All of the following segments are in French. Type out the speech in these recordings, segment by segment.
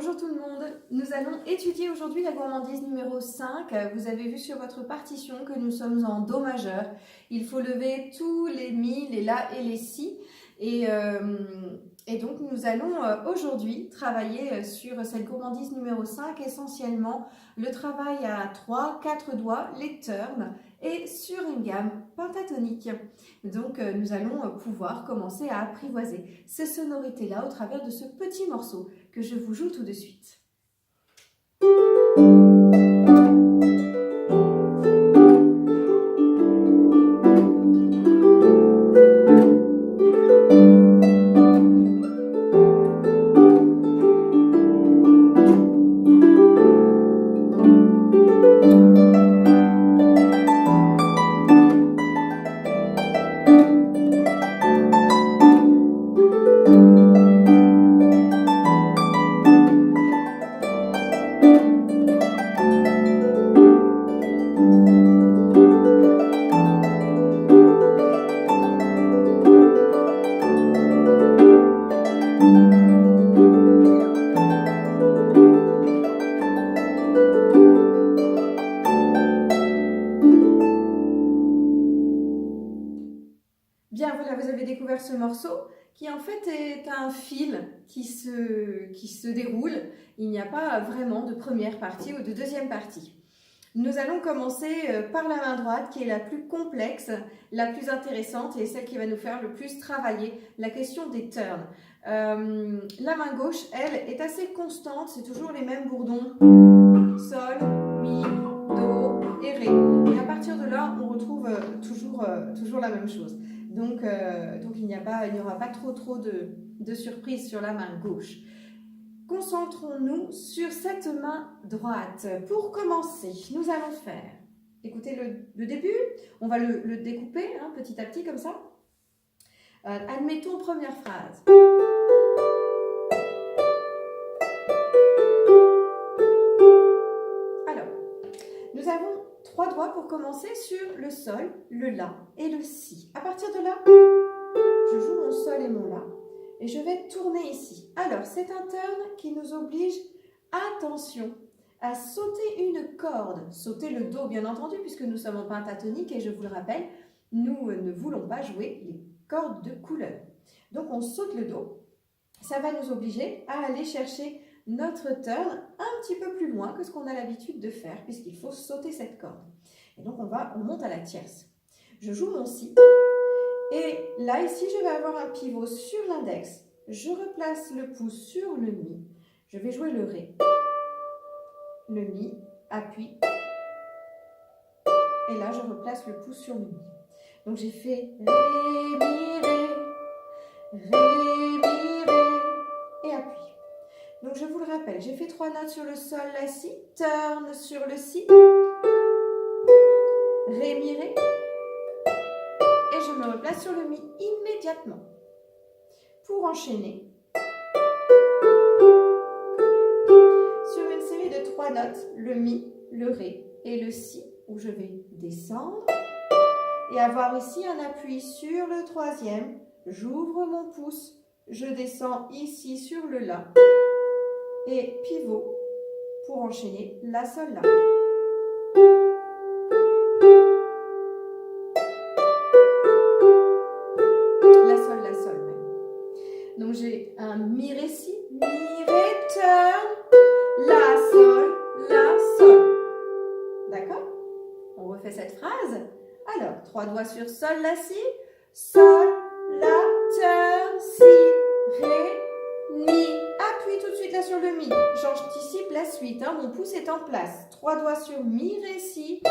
Bonjour tout le monde, nous allons étudier aujourd'hui la gourmandise numéro 5. Vous avez vu sur votre partition que nous sommes en Do majeur. Il faut lever tous les Mi, les La et les Si. Et donc nous allons aujourd'hui travailler sur cette gourmandise numéro 5, essentiellement le travail à 3-4 doigts, les turns, et sur une gamme pentatonique. Donc nous allons pouvoir commencer à apprivoiser ces sonorités-là au travers de ce petit morceau que je vous joue tout de suite. Bien, voilà, vous avez découvert ce morceau qui en fait est un fil qui se déroule. Il n'y a pas vraiment de première partie ou de deuxième partie. Nous allons commencer par la main droite qui est la plus complexe, la plus intéressante et celle qui va nous faire le plus travailler la question des turns. La main gauche, elle, est assez constante, c'est toujours les mêmes bourdons. Sol, Mi, Do et Ré. Et à partir de là, on retrouve toujours la même chose. Donc il n'y aura pas trop de surprises sur la main gauche. Concentrons-nous sur cette main droite. Pour commencer, nous allons faire, écoutez le début, on va le découper petit à petit comme ça. Admettons première phrase. Alors, nous avons 3 doigts pour commencer sur le Sol, le La et le Si. À partir de là, je joue mon Sol et mon La. Et je vais tourner ici. Alors, c'est un turn qui nous oblige, attention, à sauter une corde. Sauter le Do, bien entendu, puisque nous sommes en pentatonique. Et je vous le rappelle, nous ne voulons pas jouer les cordes de couleur. Donc, on saute le Do. Ça va nous obliger à aller chercher notre turn un petit peu plus loin que ce qu'on a l'habitude de faire, puisqu'il faut sauter cette corde. Et donc, on monte à la tierce. Je joue mon Si. Et là, ici, je vais avoir un pivot sur l'index. Je replace le pouce sur le Mi. Je vais jouer le Ré. Le Mi, appui. Et là, je replace le pouce sur le Mi. Donc, j'ai fait Ré, Mi, Ré. Ré, Mi, Ré. Et appui. Donc, je vous le rappelle, j'ai fait 3 notes sur le Sol, La, Si. Turn sur le Si. Ré, Mi, Ré. Et je me replace sur le Mi immédiatement. Pour enchaîner, sur une série de 3 notes, le Mi, le Ré et le Si, où je vais descendre et avoir ici un appui sur le 3e. J'ouvre mon pouce, je descends ici sur le La et pivot pour enchaîner La, Sol, La. Donc j'ai un Mi, Ré, Si, Mi, Ré, turn, La, Sol, La, Sol. D'accord? On refait cette phrase. Alors, 3 doigts sur Sol, La, Si, Sol, La, turn, Si, Ré, Mi. Appuie tout de suite là sur le Mi. J'anticipe la suite, mon pouce est en place. 3 doigts sur Mi, Ré, Si.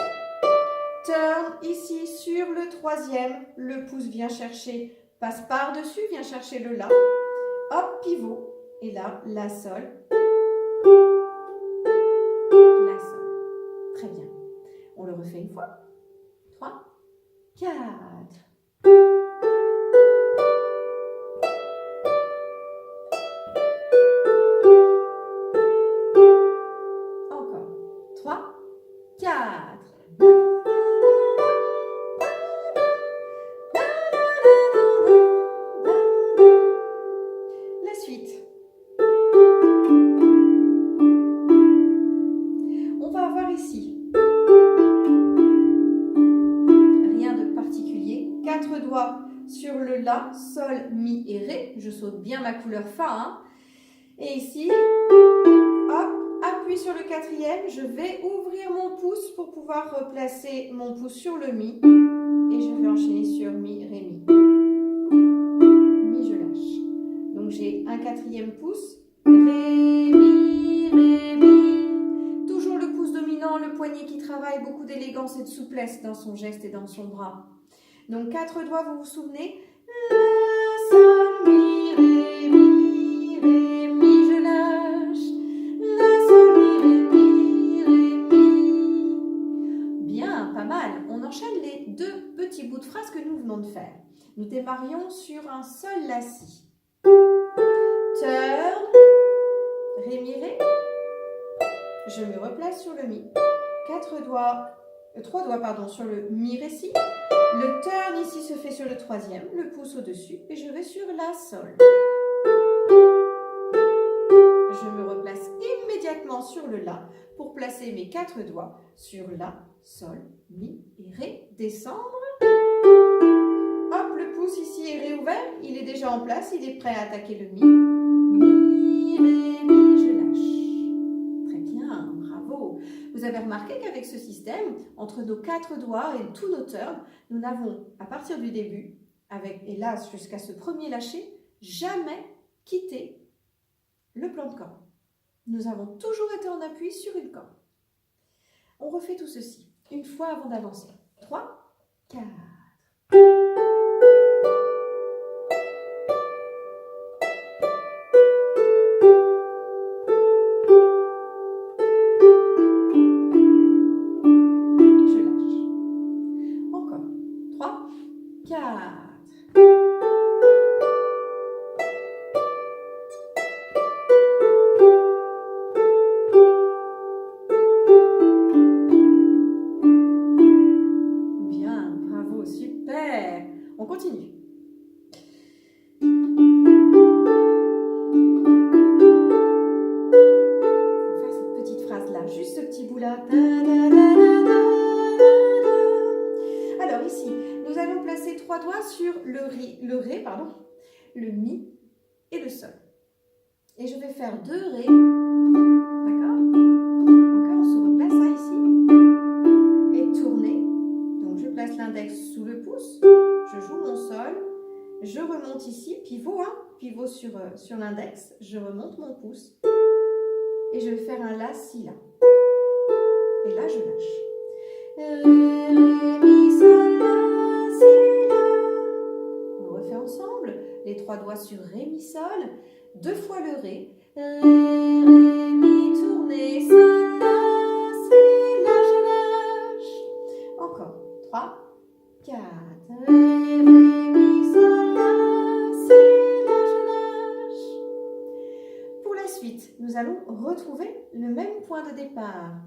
Turn ici sur le 3e. Le pouce vient chercher, passe par-dessus, vient chercher le La. Hop, pivot. Et là, La, Sol. La, Sol. Très bien. On le refait une fois. 3, 4. Encore. 3, 4. La suite. sur le La, Sol, Mi et Ré. Je saute bien ma couleur Fa. Hein. Et ici, hop, appuie sur le quatrième. Je vais ouvrir mon pouce pour pouvoir replacer mon pouce sur le Mi. Et je vais enchaîner sur Mi, Ré, Mi. Mi, je lâche. Donc j'ai un quatrième pouce. Ré, Mi, Ré, Mi. Toujours le pouce dominant, le poignet qui travaille, beaucoup d'élégance et de souplesse dans son geste et dans son bras. Donc 4 doigts, vous vous souvenez? La, Sol, Mi, Ré, Mi, Ré, Mi, je lâche. La, Sol, Mi, Ré, Mi, Ré, Mi. Bien, pas mal. On enchaîne les 2 petits bouts de phrases que nous venons de faire. Nous démarrions sur un Sol, La, Si. Turn, Ré, Mi, Ré. Je me replace sur le Mi. 3 doigts sur le Mi, Ré, Si. Le turn ici se fait sur le troisième, le pouce au-dessus, et je vais sur La, Sol. Je me replace immédiatement sur le La pour placer mes 4 doigts sur La, Sol, Mi et Ré. Descendre. Hop, le pouce ici est réouvert, il est déjà en place, il est prêt à attaquer le Mi. Mi, Ré, Mi, je lâche. Très bien, bravo. Vous avez remarqué qu'avec ce système, entre nos 4 doigts et tous nos turns, nous n'avons, à partir du début, et là jusqu'à ce premier lâcher, jamais quitté le plan de corde. Nous avons toujours été en appui sur une corde. On refait tout ceci une fois avant d'avancer. 3, 4. On continue. On va faire cette petite phrase-là, juste ce petit bout-là. Alors ici, nous allons placer 3 doigts sur le Ré, le Mi et le Sol. Et je vais faire 2 Ré. D'accord? Encore, on se replace hein, ici. Et tourner. Donc je place l'index sous le pouce. Je joue mon Sol, je remonte ici, pivot, hein, pivot sur l'index, je remonte mon pouce et je vais faire un La, Si, La. Et là, je lâche. Ré, Mi, Sol, La, Si, La. On le refait ensemble. Les 3 doigts sur Ré, Mi, Sol, 2 fois le Ré. Ré, Mi, tournez, Sol, La, Si, La, je lâche. Encore. 3, 4. Ré, Mi, Sol, La, Si, La, je lâche. Pour la suite, nous allons retrouver le même point de départ.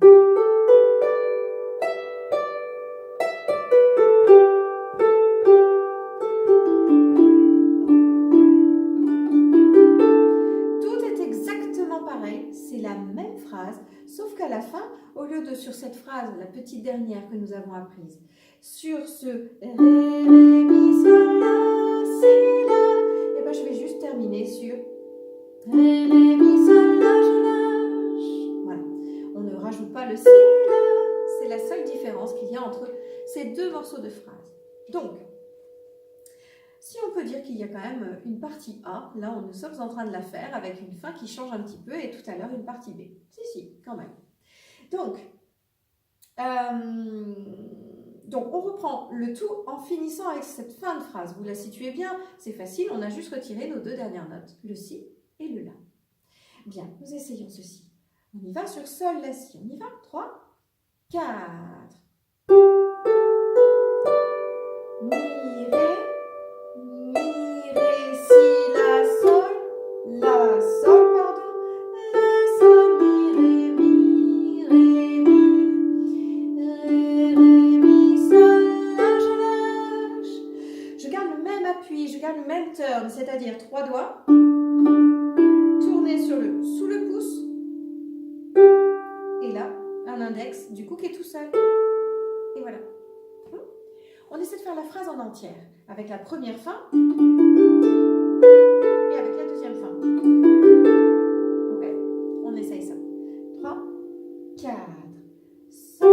Tout est exactement pareil, c'est la même phrase, sauf qu'à la fin, au lieu de sur cette phrase, la petite dernière que nous avons apprise, sur ce Ré, Ré, Mi, Sol, La, Si, La, et ben je vais juste terminer sur Ré, Ré, Mi, Sol, La, je lâche. Voilà. On ne rajoute pas le Si, La. C'est la seule différence qu'il y a entre ces 2 morceaux de phrase. Donc, si on peut dire qu'il y a quand même une partie A, là nous sommes en train de la faire avec une fin qui change un petit peu et tout à l'heure une partie B. Si, quand même. Donc, on reprend le tout en finissant avec cette fin de phrase. Vous la situez bien, c'est facile, on a juste retiré nos 2 dernières notes, le Si et le La. Bien, nous essayons ceci. On y va sur Sol, La, Si. On y va. 3, 4. Mi, Ré, Si, La, Sol, pardon. La, Sol, Mi, Ré, Ré, Mi, Sol, La, je lâche. Je garde le même appui, je garde le même turn, c'est-à-dire 3 doigts. Tourner sous le pouce. Et là, un index, du coup, qui est tout seul. Et voilà. On essaie de faire la phrase en entière, avec la première fin et avec la deuxième fin. Ok, on essaye ça. 3, 4. Sol,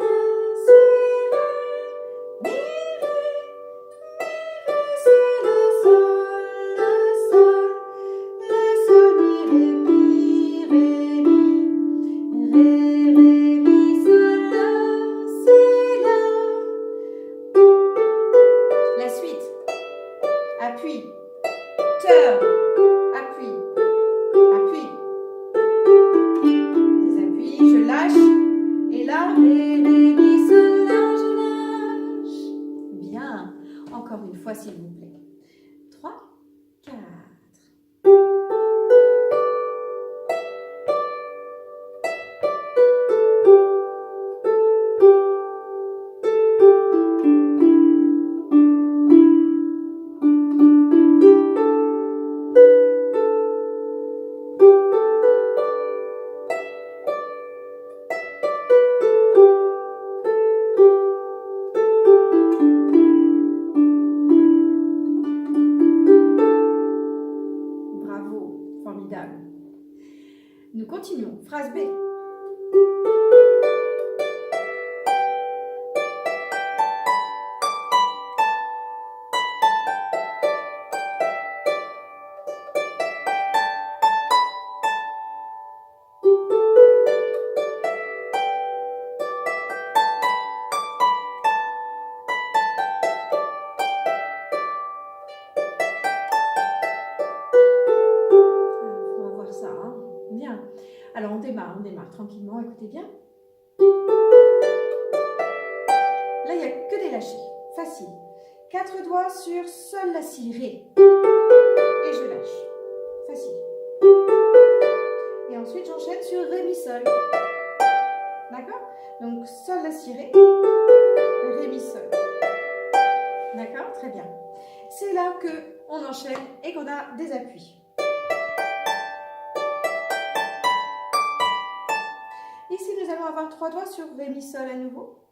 la, si, ré, mi, ré, si, la, sol, la, sol, mi, ré, mi, ré, mi, sol, la, si, la. La suite. Appuie. Turn. Appuie. Appuie. Des appuis. Je lâche. Et là, ré, ré, mi, sol, la, je lâche. Bien. Encore une fois, s'il vous plaît. 3, 4. Bravo, formidable. Nous continuons. Phrase B. On va voir ça. Hein. Bien. Alors on démarre tranquillement. Écoutez bien. Là, il n'y a que des lâchés. Facile. 4 doigts sur sol, la, si, ré. Et je lâche. Facile. Et ensuite, j'enchaîne sur ré, mi, sol. D'accord? Donc, sol, la, si, ré. Ré, mi, sol. D'accord? Très bien. C'est là qu'on enchaîne et qu'on a des appuis. Ici, nous allons avoir 3 doigts sur ré, mi, sol à nouveau.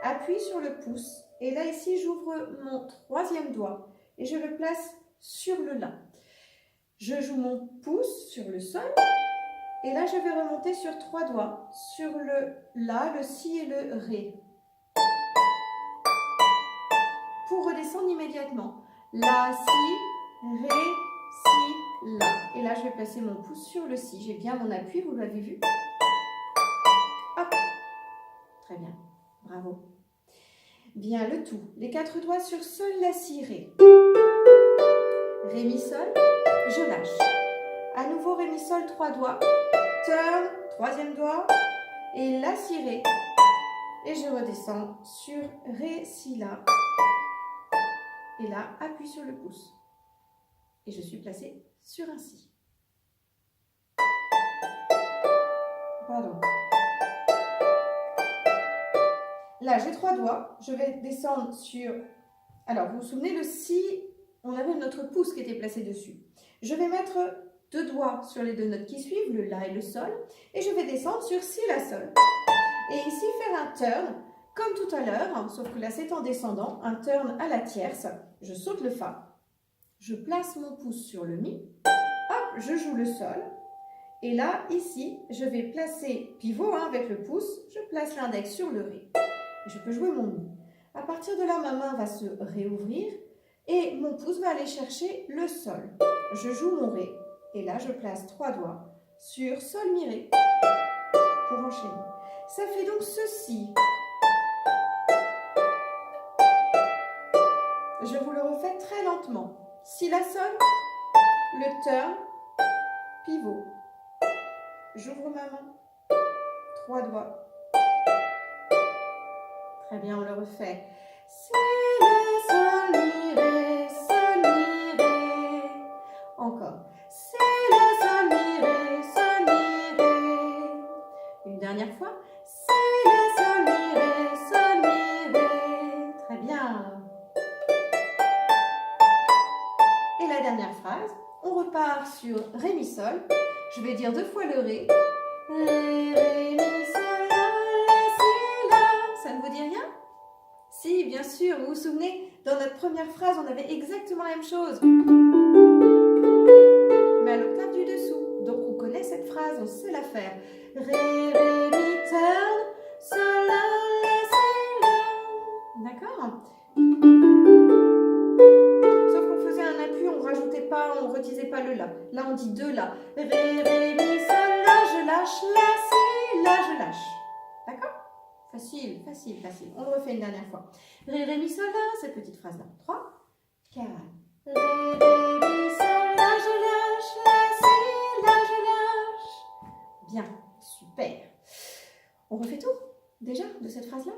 Appuie sur le pouce. Et là, ici, j'ouvre mon 3e doigt et je le place sur le la. Je joue mon pouce sur le sol. Et là, je vais remonter sur 3 doigts sur le la, le si et le ré. Pour redescendre immédiatement. La, si, ré, si, la. Et là, je vais placer mon pouce sur le si. J'ai bien mon appui, vous l'avez vu. Hop. Très bien. Bravo. Bien, le tout. Les 4 doigts sur sol, la, si, ré. Ré, mi, sol. Je lâche. À nouveau, ré, mi, sol, 3 doigts. Turn, 3e doigt. Et la, si, ré. Et je redescends sur ré, si, la. Et là, appuie sur le pouce. Et je suis placée sur un si. Pardon. Là, j'ai 3 doigts. Je vais descendre sur... Alors, vous vous souvenez, le si, on avait notre pouce qui était placé dessus. Je vais mettre 2 doigts sur les 2 notes qui suivent, le la et le sol. Et je vais descendre sur si, la, sol. Et ici, faire un turn, comme tout à l'heure, sauf que là, c'est en descendant, un turn à la tierce. Je saute le fa. Je place mon pouce sur le mi. Hop, je joue le sol. Et là, ici, je vais placer pivot avec le pouce. Je place l'index sur le ré. Je peux jouer mon mi. À partir de là, ma main va se réouvrir et mon pouce va aller chercher le sol. Je joue mon ré et là, je place 3 doigts sur sol, mi, ré pour enchaîner. Ça fait donc ceci. Je vous le refais très lentement. Si, la, sol, le turn, pivot. J'ouvre ma main, 3 doigts. Très bien, on le refait. Si, la, sol, mi, ré, sol, mi, ré. Encore. Si, la, sol, mi, ré, sol, mi, ré. Une dernière fois. Si, la, sol, mi, ré, sol, mi, ré. Très bien. Et la dernière phrase, on repart sur ré, mi, sol. Je vais dire 2 fois le ré. Ré, ré, mi, sol, la, si, la. Ça ne vous dit rien? Si, bien sûr, vous vous souvenez, dans notre première phrase, on avait exactement la même chose. Mais à l'octave du dessous. Donc on connaît cette phrase, on sait la faire. Ré, ré, mi, turn, sol, la, si, la. D'accord? Sauf qu'on faisait un appui, on rajoutait pas, on redisait pas le la. Là on dit deux la. Ré, ré, mi, sol, la, je lâche, la, si, la, je lâche. D'accord? Facile, facile, facile. On le refait une dernière fois. Ré, ré, mi, sol, la, cette petite phrase-là. 3, 4. Ré, ré, mi, sol, la, je lâche, la, si, la, je lâche. Bien, super. On refait tout, déjà, de cette phrase-là.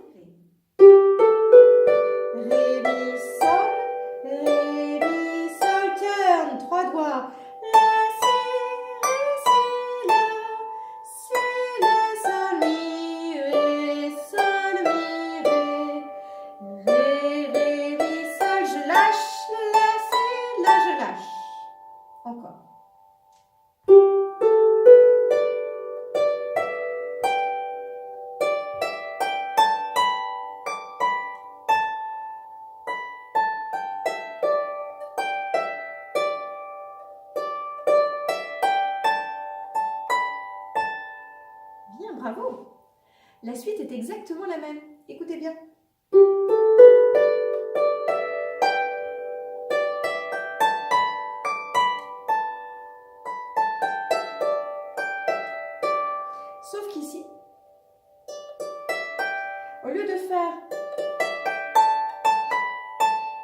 Ré, mi, sol, turn. 3 doigts. La, si, la, sol, mi, ré, mi, ré. Ré, mi, sol, je lâche, la, si, la, je lâche. Encore. Bien, bravo. La suite est exactement la même. Écoutez bien. Sauf qu'ici, au lieu de faire,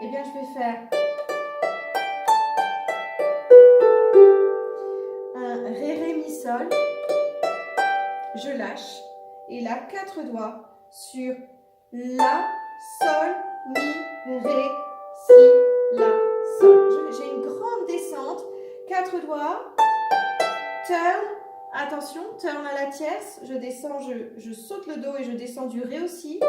eh bien, je vais faire un ré, ré, mi, sol. Je lâche. Et là, 4 doigts sur la, sol, mi, ré, si, la, sol. J'ai une grande descente. 4 doigts. Turn. Attention, turn à la tierce. Je descends, je saute le do et je descends du ré aussi.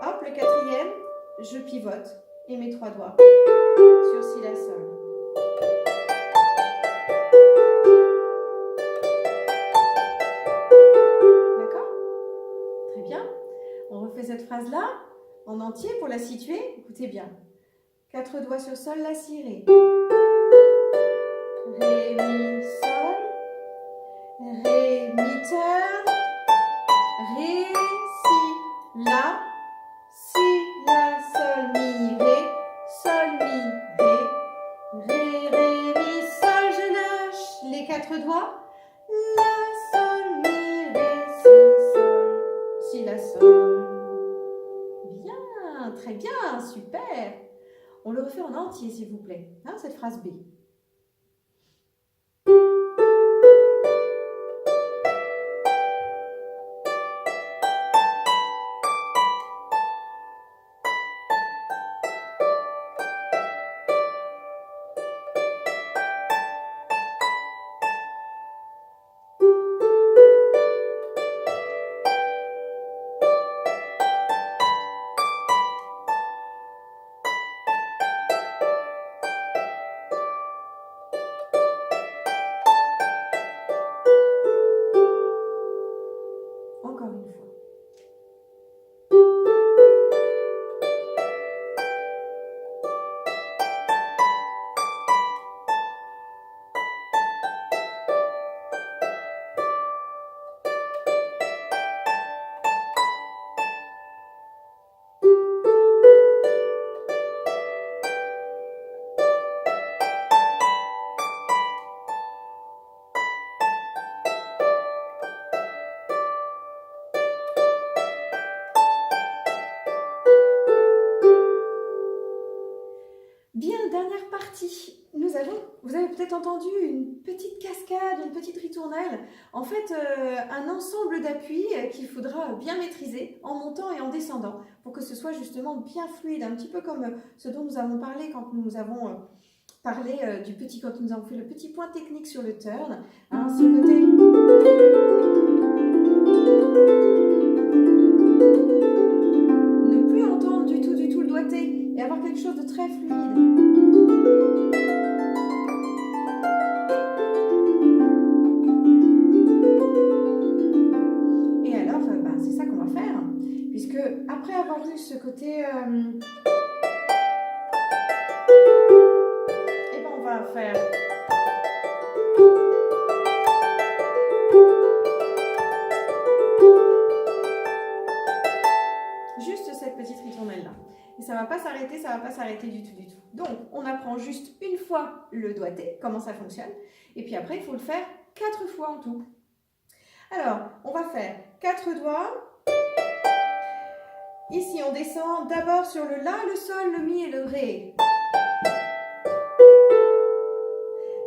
Hop, le 4e. Je pivote. Et mes 3 doigts sur si, la, sol. On refait cette phrase-là en entier pour la situer. Écoutez bien. 4 doigts sur sol, la, si, ré. Ré, mi, sol. Ré, mi, turn. Ré, si, la. Si, la, sol, mi, ré. Sol, mi, ré. Ré, ré, mi, sol, je lâche. Les 4 doigts. La, sol, mi, ré, si, sol. Si, la, sol. Bien, très bien, super. On le refait en entier, s'il vous plaît, hein, cette phrase B. Encore une fois. Bien, dernière partie. Vous avez peut-être entendu une petite cascade, une petite ritournelle. En fait, un ensemble d'appuis qu'il faudra bien maîtriser en montant et en descendant pour que ce soit justement bien fluide, un petit peu comme ce dont nous avons parlé quand nous avons parlé quand nous avons fait le petit point technique sur le turn. Hein, ce côté. Ne plus entendre du tout le doigté et avoir quelque chose de très fluide. C'est ça qu'on va faire, puisque après avoir vu ce côté ça ne va pas s'arrêter du tout, du tout. Donc, on apprend juste une fois le doigté, comment ça fonctionne. Et puis après, il faut le faire 4 fois en tout. Alors, on va faire 4 doigts. Ici, on descend d'abord sur le La, le Sol, le Mi et le Ré.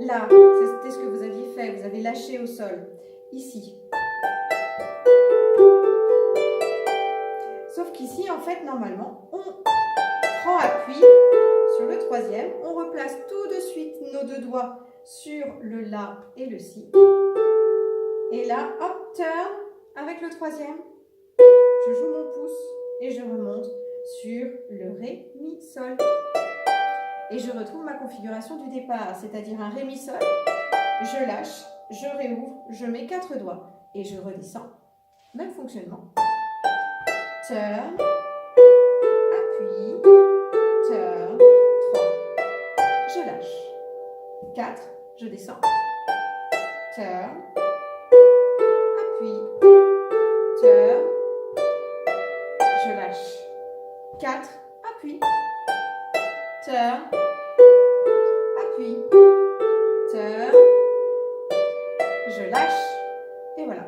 Là, c'était ce que vous aviez fait, vous avez lâché au sol. Ici. Sauf qu'ici, en fait, normalement, on prend appui sur le troisième. On replace tout de suite nos 2 doigts sur le La et le Si. Et là, hop, turn avec le troisième. Je joue mon pouce et je remonte sur le Ré, Mi, Sol. Et je retrouve ma configuration du départ, c'est-à-dire un Ré, Mi, Sol. Je lâche, je réouvre, je mets 4 doigts et je redescends. Même fonctionnement. Turn, appui, turn, 3. Je lâche. 4, je descends. Turn, appui, turn, je lâche. 4, appui, turn, appui, turn, je lâche, et voilà.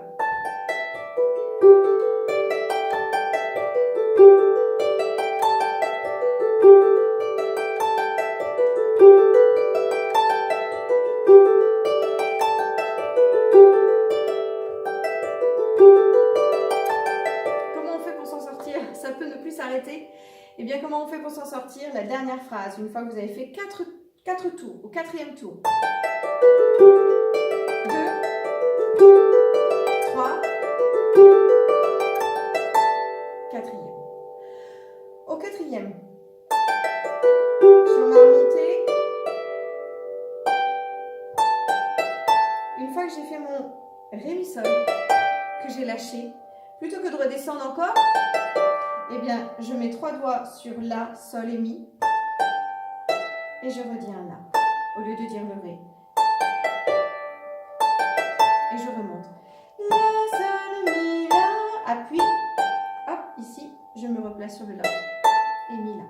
Comment on fait pour s'en sortir? Ça peut ne plus s'arrêter. Eh bien, comment on fait pour s'en sortir? La dernière phrase, une fois que vous avez fait 4 tours, au 4e tour. 2, 3, 4e. Au 4e, sur ma remontée, une fois que j'ai fait mon Ré, Mi, Sol, que j'ai lâché, plutôt que de redescendre encore, eh bien, je mets 3 doigts sur La, Sol et Mi, et je redis un La, au lieu de dire le Ré. Et je remonte. La, Sol, Mi, La, appui, hop, ici, je me replace sur le La, et Mi, La.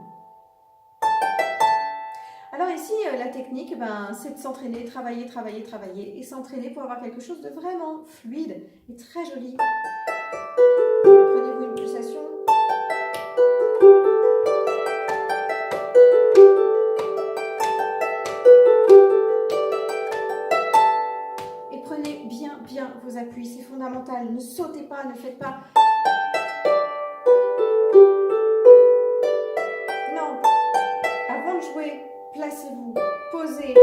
Alors ici, la technique, c'est de s'entraîner, travailler, travailler, travailler, et s'entraîner pour avoir quelque chose de vraiment fluide et très joli. Prenez-vous une pulsation. Et prenez bien vos appuis, c'est fondamental. Ne sautez pas, ne faites pas. Non, avant de jouer, placez-vous, posez,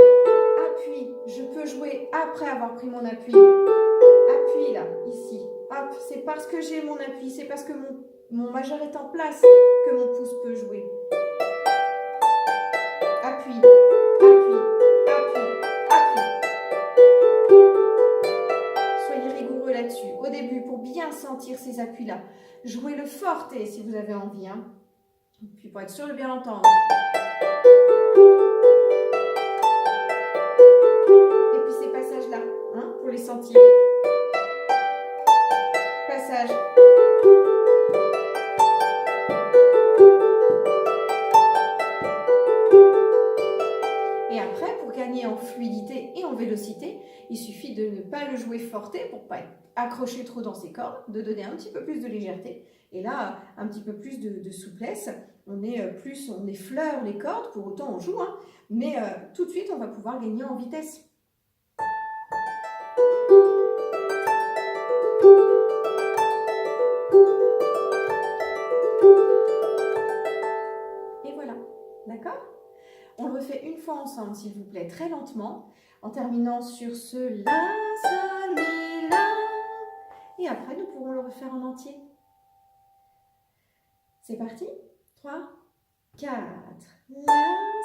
appui. Je peux jouer après avoir pris mon appui. Appui là, ici. Hop, c'est parce que j'ai mon appui, c'est parce que mon majeur est en place que mon pouce peut jouer. Appui, appui, appui, appui. Soyez rigoureux là-dessus. Au début, pour bien sentir ces appuis-là, jouez le forte si vous avez envie. Hein. Puis pour être sûr de bien l'entendre. Et puis ces passages-là, hein, pour les sentir. Passage. Et après, pour gagner en fluidité et en vélocité, il suffit de ne pas le jouer forte pour ne pas être accroché trop dans ses cordes, de donner un petit peu plus de légèreté. Et là, un petit peu plus de souplesse. On effleure les cordes, pour autant on joue, hein, mais tout de suite, on va pouvoir gagner en vitesse. Et voilà, d'accord? On le refait une fois ensemble, s'il vous plaît, très lentement, en terminant sur ce La, Sol, Mi, La. Et après, nous pourrons le refaire en entier. C'est parti? 3, 4. La,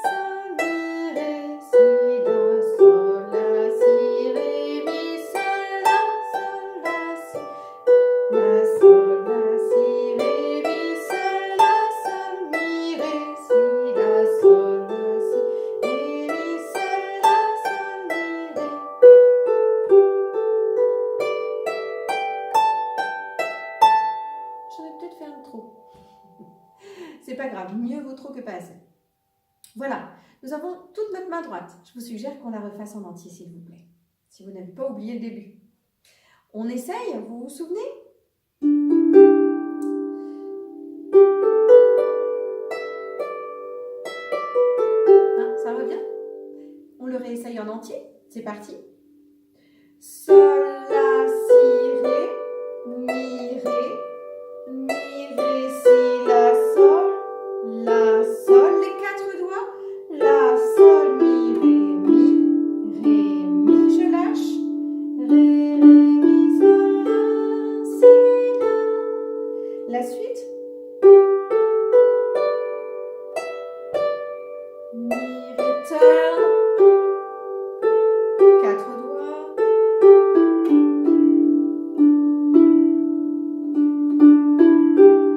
Sol, Mi, Ré, Si, La, Sol, La, Si, Ré, Mi, Sol, La, Si. La, Sol, La, Si, Ré, Mi, Sol, La, Sol, Mi, Ré, Si, La, Sol, La, Si, Ré, Mi, Sol, La, Sol, Mi, Ré. J'aurais peut-être fait un trop. C'est pas grave, mieux vaut trop que pas assez. toute notre main droite. Je vous suggère qu'on la refasse en entier, s'il vous plaît, si vous n'avez pas oublié le début. On essaye, vous vous souvenez? Hein, ça revient? On le réessaye en entier. C'est parti. Sol, la, si, ré, mi, ré, mi, ré, si, la, sol, les 4 doigts, la, sol, mi, ré, mi, je lâche, ré, mi, sol, la, si, la. La suite. Mi, ré, turn, 4 doigts.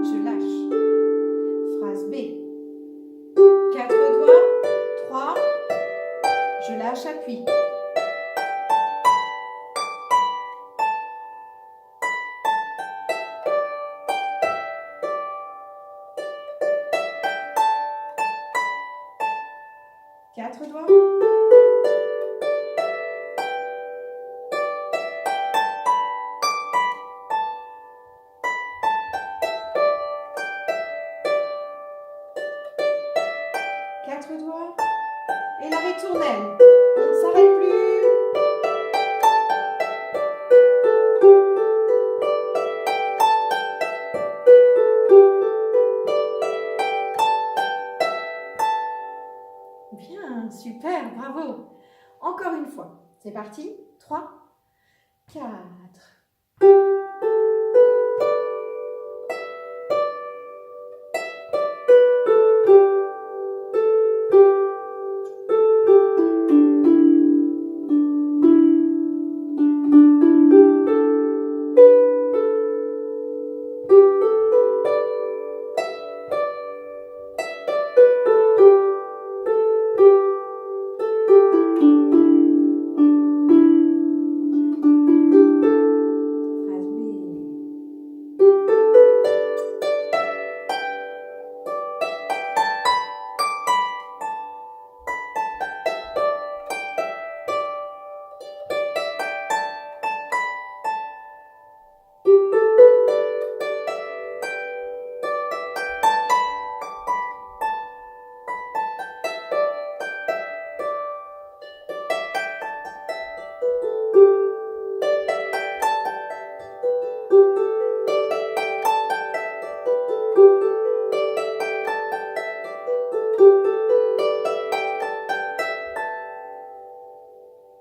Je lâche. Phrase B. 4 doigts. 3. Je lâche, appuie. Quatre doigts. Quatre doigts. Et la ritournelle. On ne s'arrête plus. Bien, super, bravo. Encore une fois. C'est parti. 3, 4.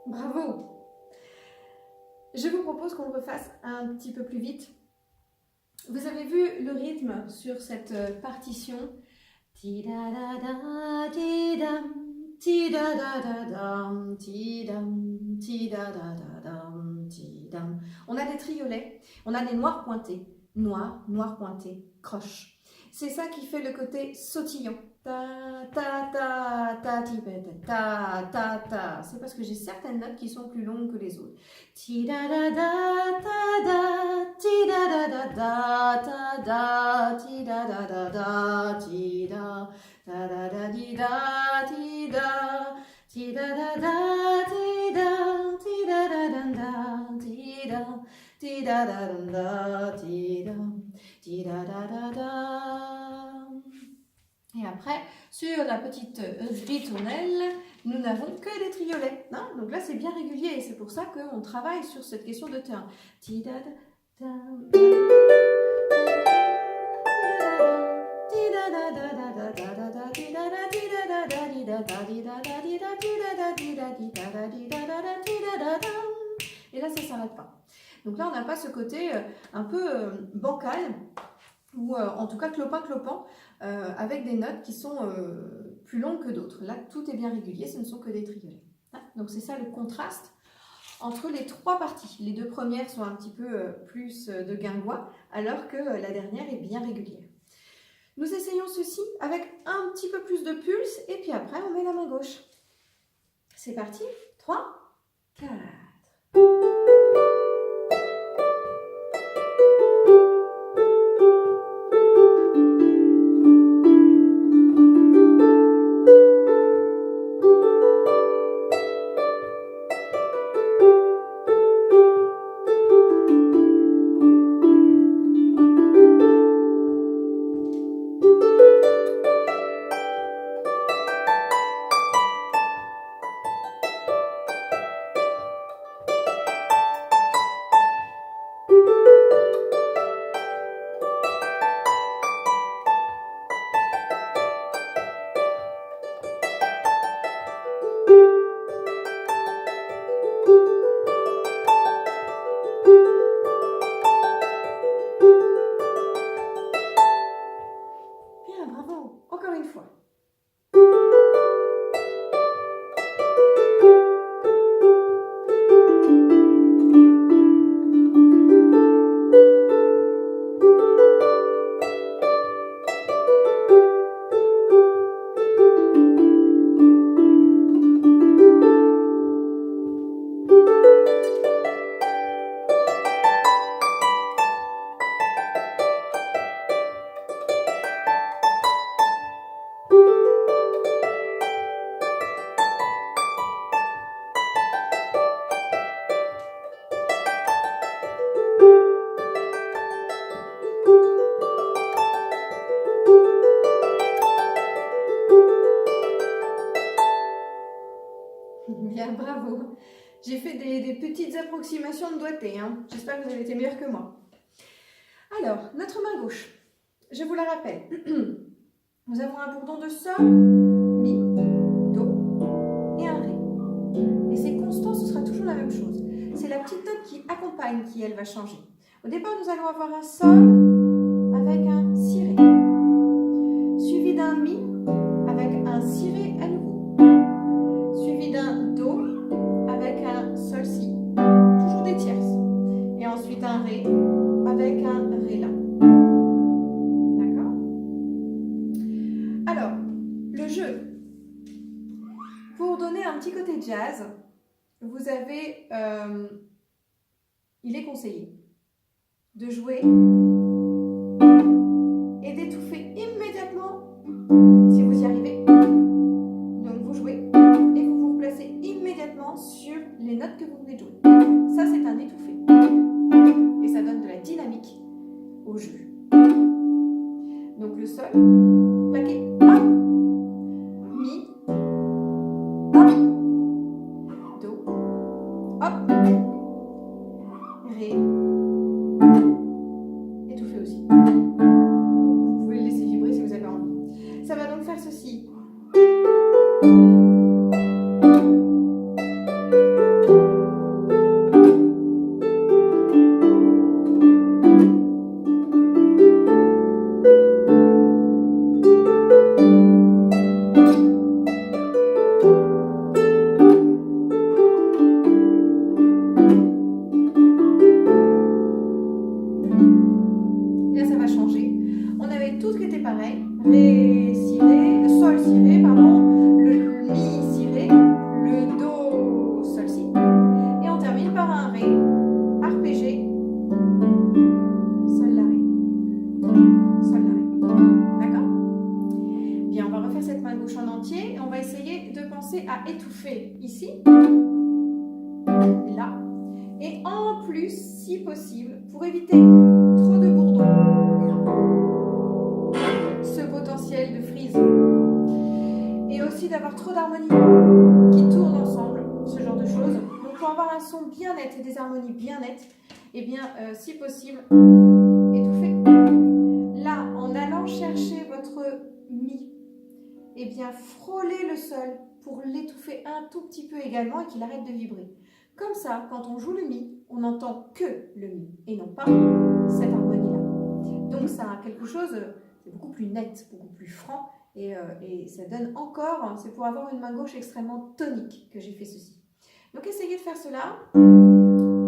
Bravo. Je vous propose qu'on le refasse un petit peu plus vite. Vous avez vu le rythme sur cette partition. Ti-da-da-da, ti-dam, ti-da-da-da-dam, ti-dam, ti-da-da-da-dam, ti-dam. On a des triolets, on a des noirs pointés. Noir, noir pointé, croche. C'est ça qui fait le côté sautillant. Ta, ta, ta, ta, ta, ta, ta. C'est parce que j'ai certaines notes qui sont plus longues que les autres. Ti da da da ta da, ti da da da da ta da, ti da da da da, ti da, da da da di da, ti da, ti da da da, ti da, ti da da da da, ti da, ti da da da da, ti da, ti da da da da. Et après, sur la petite ritournelle, nous n'avons que des triolets. Hein, donc là, c'est bien régulier et c'est pour ça qu'on travaille sur cette question de turn. Et là, ça ne s'arrête pas. Donc là, on n'a pas ce côté un peu bancal, ou en tout cas clopin-clopant, avec des notes qui sont plus longues que d'autres. Là, tout est bien régulier, ce ne sont que des triolets. Hein, donc c'est ça le contraste entre les 3 parties. Les 2 premières sont un petit peu plus de guingois, alors que la dernière est bien régulière. Nous essayons ceci avec un petit peu plus de pulse, et puis après on met la main gauche. C'est parti, 3, 4. Bien, bravo. J'ai fait des petites approximations de doigté. Hein. J'espère que vous avez été meilleurs que moi. Alors, notre main gauche, je vous la rappelle. Nous avons un bourdon de sol, mi, do et un ré. Et c'est constant, ce sera toujours la même chose. C'est la petite note qui accompagne qui, elle, va changer. Au départ, nous allons avoir un sol avec un si ré, suivi d'un mi avec un si ré à nouveau, suivi d'un do avec un sol si, toujours des tierces, et ensuite un ré avec un ré là. D'accord? Alors, le jeu, pour donner un petit côté jazz, vous avez, il est conseillé de jouer et d'étouffer immédiatement si vous y arrivez. Donc vous jouez et vous vous replacez immédiatement sur les notes que vous venez de jouer. Ça, c'est un étouffé. Et ça donne de la dynamique au jeu. Donc le sol, plaqué, hop, mi, hop, do, hop, ré, étouffé aussi. Vous pouvez le laisser vibrer si vous avez envie. Ça va donc faire ceci. Là, ça va changer. On avait tout ce qui était pareil. Ré, si, ré, sol, si, ré, pardon. Le mi, si, ré. Le do, sol, si. Et on termine par un ré, arpégé, sol, la, ré. Sol, la, ré. D'accord? Bien, on va refaire cette main gauche en entier. Et on va essayer de penser à étouffer ici. Là. Et en plus, si possible, pour éviter trop de bourdons, ce potentiel de frise, et aussi d'avoir trop d'harmonies qui tournent ensemble, ce genre de choses. Donc pour avoir un son bien net et des harmonies bien nettes, et bien si possible, étouffer. Là, en allant chercher votre mi, et bien frôler le sol pour l'étouffer un tout petit peu également et qu'il arrête de vibrer. Comme ça, quand on joue le mi, on n'entend que le mi et non pas cette harmonie-là. Donc ça a quelque chose, c'est beaucoup plus net, beaucoup plus franc et ça donne encore, c'est pour avoir une main gauche extrêmement tonique que j'ai fait ceci. Donc essayez de faire cela,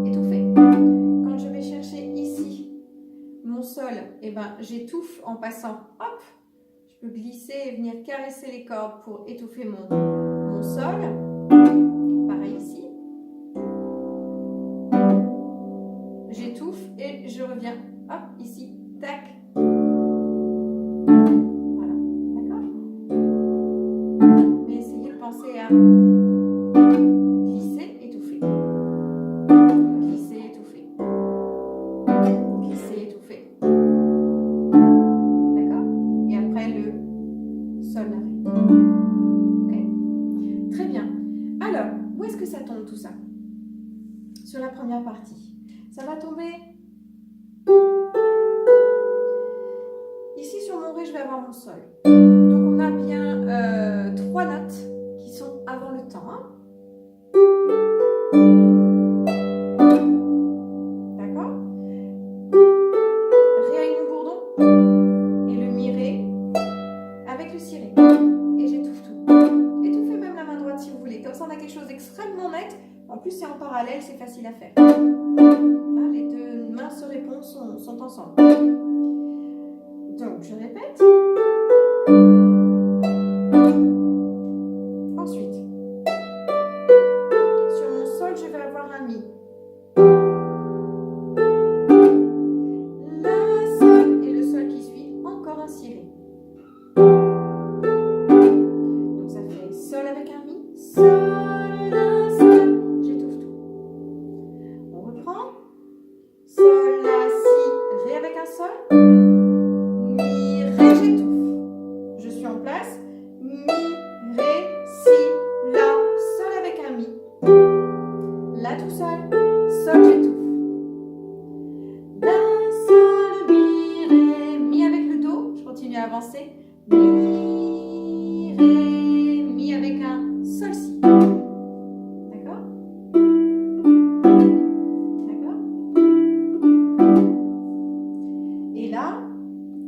étouffer. Quand je vais chercher ici mon sol, et ben, j'étouffe en passant, hop, je peux glisser et venir caresser les cordes pour étouffer mon sol. Pareil ici. J'étouffe et je reviens, hop, ici, tac. Voilà, d'accord? Mais essayez de penser à glisser, étouffer. Glisser, étouffer. Glisser, étouffer. D'accord? Et après le sol, la, ré. Ok? Très bien. Alors, où est-ce que ça tombe tout ça? Sur la première partie. Ça va tomber ici sur mon ré, je vais avoir mon sol. Donc on a bien 3 notes qui sont avant le temps. Hein. D'accord? Ré avec mon bourdon et le mi ré avec le si ré. Et j'étouffe tout. Étouffez même la main droite si vous voulez. Comme ça on a quelque chose d'extrêmement net. En plus c'est en parallèle, c'est facile à faire. Là, les deux mains se répondent, sont ensemble. Donc je répète. Ensuite, sur mon sol, je vais avoir un mi. La, sol et le sol qui suit, encore un si ré. Donc ça fait sol avec un mi, sol, la, sol. J'étouffe tout. On reprend. Sol, la, si, ré avec un sol. Mi, ré, j'étouffe. La tout seul, sol, j'étouffe. La, sol, mi, ré, mi avec le do, je continue à avancer. Mi, ré, mi avec un sol, si. D'accord? D'accord? Et là,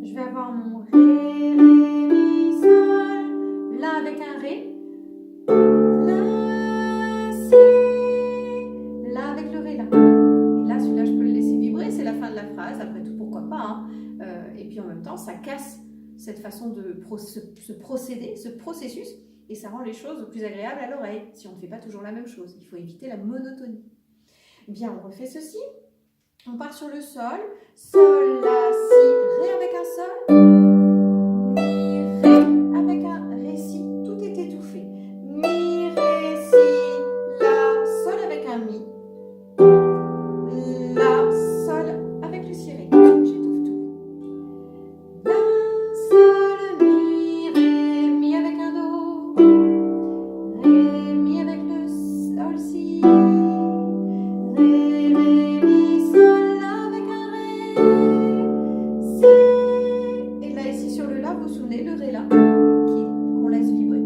je vais avoir mon ré, ré, mi, sol. La avec un ré. La, si. La avec le ré, là. Et là, celui-là, je peux le laisser vibrer. C'est la fin de la phrase. Après tout, pourquoi pas, hein. Et puis en même temps, ça casse cette façon de ce procédé, ce processus. Et ça rend les choses plus agréables à l'oreille. Si on ne fait pas toujours la même chose. Il faut éviter la monotonie. Bien, on refait ceci. On part sur le sol. Sol, la, si, ré avec un sol. Mi, ré avec un ré, si. Tout est étouffé. Mi, ré, si, la, sol avec un mi. La, sol avec le si, ré. J'étouffe tout. La, sol, mi, ré, mi avec un do. Ré, mi avec le sol, si. Ré, ré, mi, sol, la avec un ré. Si. Et là, ici sur le la, vous vous souvenez, le ré là, qu'on laisse vibrer.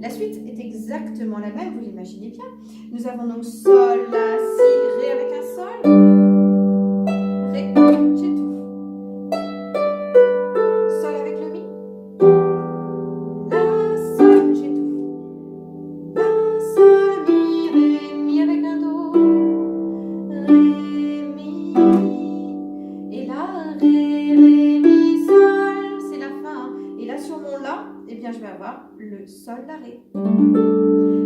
La suite est exactement la même, vous l'imaginez bien. Nous avons donc sol, la, si, ré avec un sol. Ré, j'étouffe. Sol avec le mi. La, sol, j'étouffe. La, sol, mi, ré, mi avec un do. Ré, mi. Et là, ré, ré, mi, sol. C'est la fin, hein. Et là, sur mon la, eh bien, je vais avoir le sol, la, ré.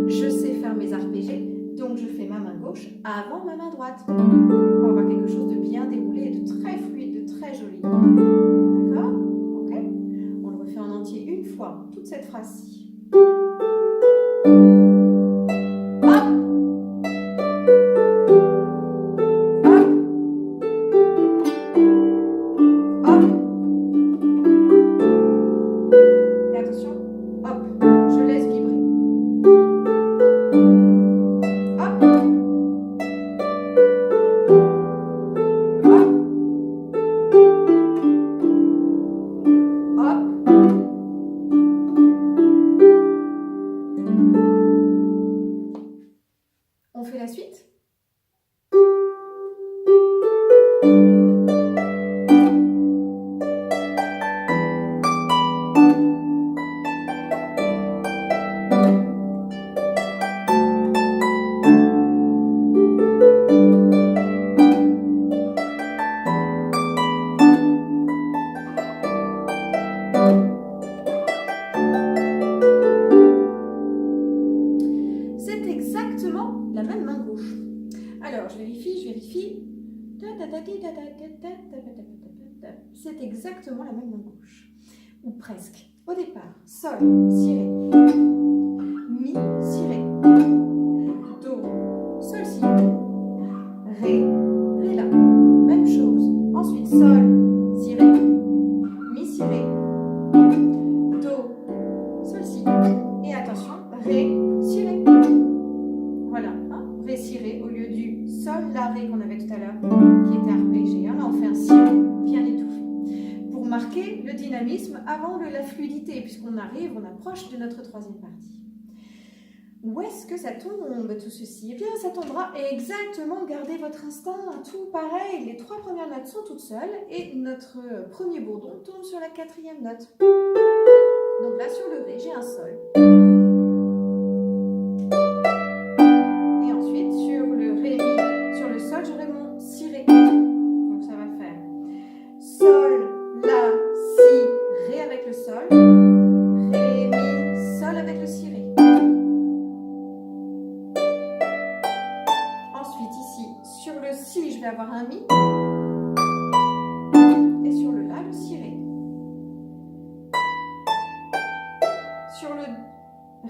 Je sais faire mes arpégés, donc je fais ma main gauche avant ma main droite pour avoir quelque chose de bien déroulé, de très fluide, de très joli. D'accord? Ok? On le refait en entier une fois, toute cette phrase-ci. Hop! Hop! Hop! Et attention, hop, je laisse vibrer. Hop! Hop! Hop! On fait la suite? C'est exactement la même main gauche. Alors, je vérifie. C'est exactement la même main gauche. Ou presque. Au départ, sol, si, ré. Mi, si, ré. Do, sol, si. Ré, ré, la. Même chose. Ensuite, sol, si, ré. Mi, si, ré. Do, sol, si. Et attention, ré, si, ré. Voilà, hein, ré, si, ré, au lieu du sol, la, ré qu'on avait tout à l'heure, qui était arpégé. Là, on fait un si, ré, bien étouffé. Pour marquer le dynamisme avant la fluidité, puisqu'on arrive, on approche de notre troisième partie. Où est-ce que ça tombe, tout ceci? Eh bien, ça tombera exactement, gardez votre instinct, tout pareil. Les trois premières notes sont toutes seules, et notre premier bourdon tombe sur la quatrième note. Donc là, sur le ré, j'ai un sol. Et ensuite, sur le ré, mi, sur le sol, j'aurai mon si, ré. Donc ça va faire sol, la, si, ré avec le sol. Ré, mi, sol avec le si, ré. Ensuite, ici, sur le si, je vais avoir un mi. Et sur le la, le si, ré. Sur le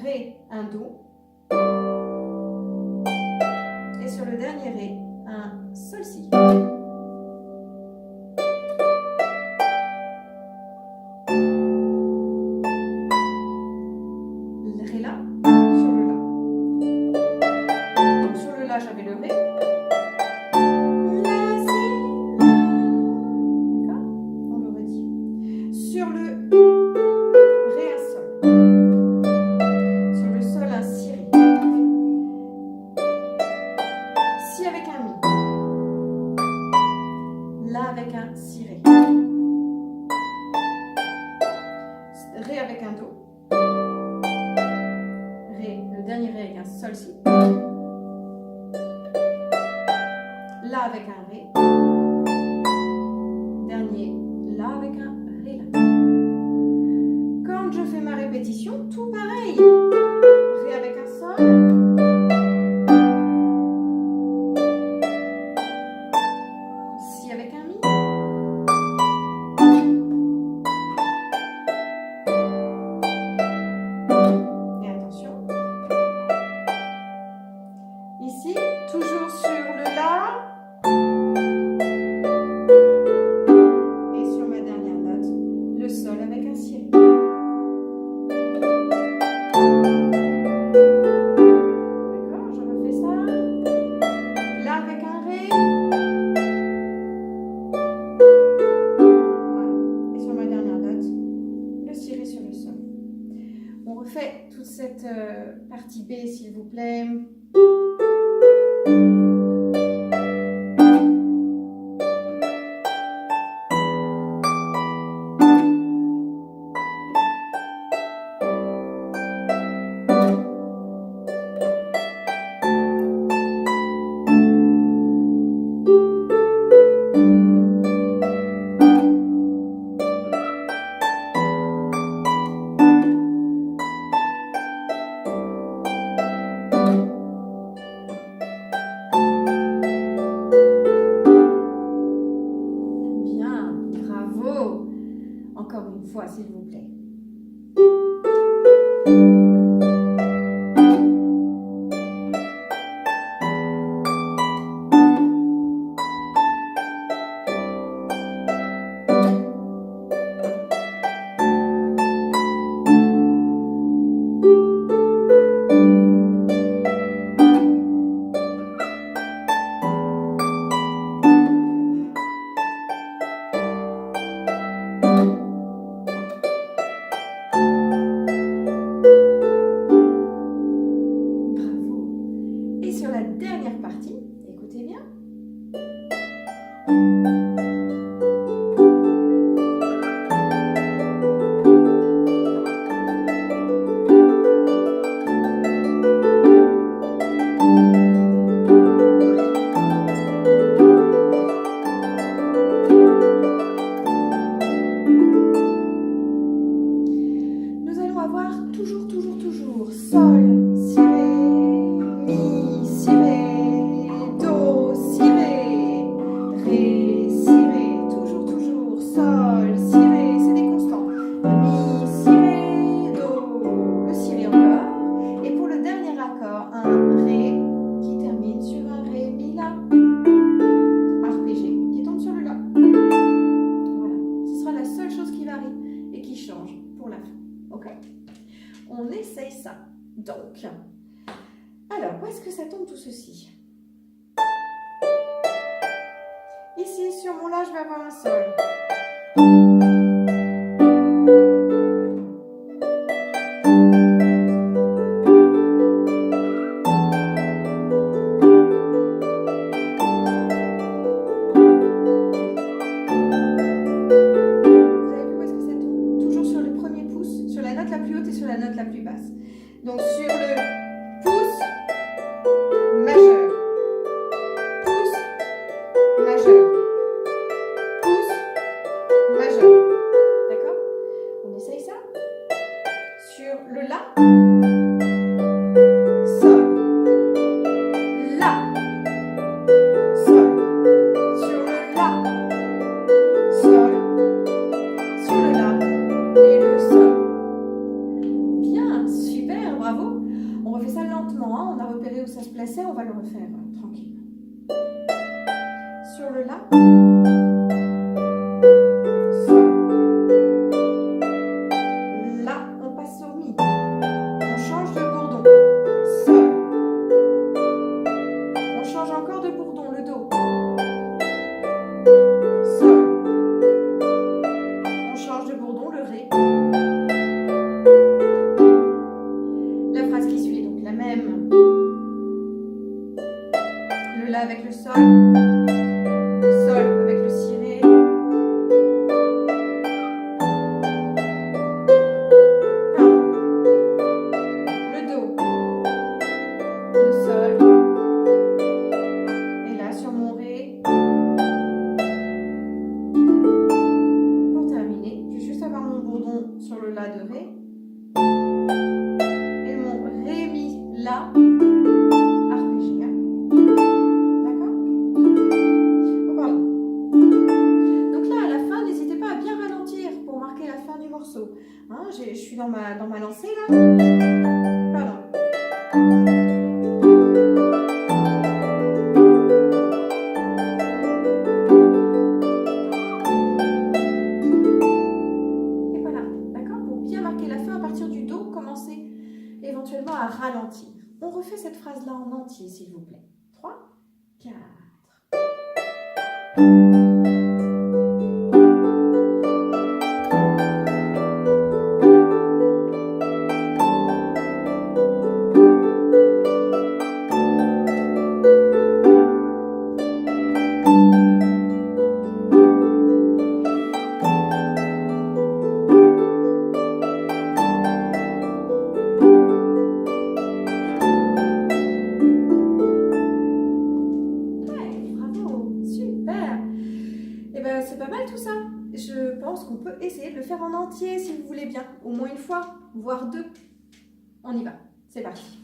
ré, un do. Et sur le dernier ré, un sol, si. Le ré, la, sur le la. la, j'avais le ré. La, si, la. D'accord? On le redit. Sur le ré, un sol. Sur le sol, un si, ré. Si avec un mi. La avec un si, ré. Ré avec un do. Ré, le dernier ré avec un sol, si. La avec un ré. Dernier, la avec un ré, la. Quand je fais ma répétition, tout pareil. Ré avec un sol. Si avec un mi. Et attention. Ici, toujours sur le la. Et sur ma dernière note, le sol avec un si. D'accord, je refais ça. La avec un ré. Voilà. Et sur ma dernière note, le si ré sur le sol. On refait toute cette partie B, s'il vous plaît. Bien, bravo. Encore une fois, s'il vous plaît. Sur la dernière partie, écoutez bien. Nous allons avoir toujours sol, si, ré, mi, si, ré, do, si, ré, ré, si, ré, toujours, sol, si, ré, c'est des constants. Mi, si, ré, do, le si, ré encore. Et pour le dernier accord, un ré qui termine sur un ré, mi, la. Arpégé qui tombe sur le la. Voilà, ce sera la seule chose qui varie et qui change pour la fin. Ok? On essaye ça. Donc, alors, où est-ce que ça tombe tout ceci? Ici, sur mon la, je vais avoir un sol. Donc sur le pouce majeur, pouce majeur, pouce majeur. D'accord? On essaye ça. Sur le la, sol, la, sol. Sur le la, sol, sur le la et le sol. Super, bravo. On refait ça lentement, hein. On a repéré où ça se plaçait, on va le refaire tranquillement. Sur le la, sol, la, on passe au mi, on change de bourdon, sol, La avec le sol avec le ciré. Le do, le sol. Et là sur mon ré. Pour terminer, je vais juste avoir mon bourdon sur le la de ré. Et mon ré mi la. Hein, je suis dans ma lancée là. Pardon. Et voilà, d'accord? Pour bien marquer la fin à partir du do, commencez éventuellement à ralentir. On refait cette phrase là en entier s'il vous plaît. 3, 4. C'est pas mal tout ça. Je pense qu'on peut essayer de le faire en entier si vous voulez bien. Au moins une fois, voire deux. On y va. C'est parti.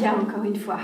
Encore une fois.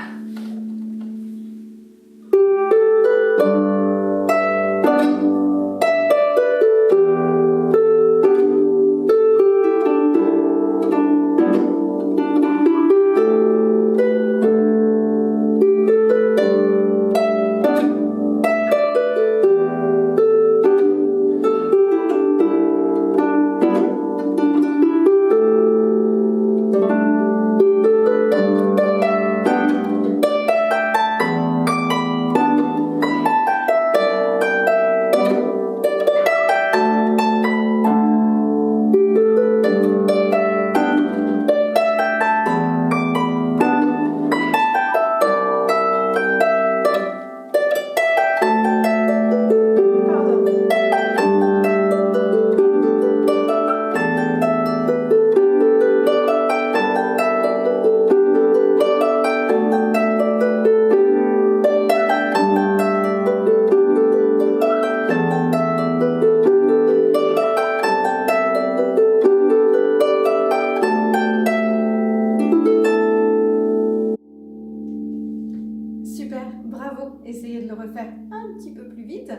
Super, bravo. Essayez de le refaire un petit peu plus vite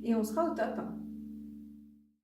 et on sera au top.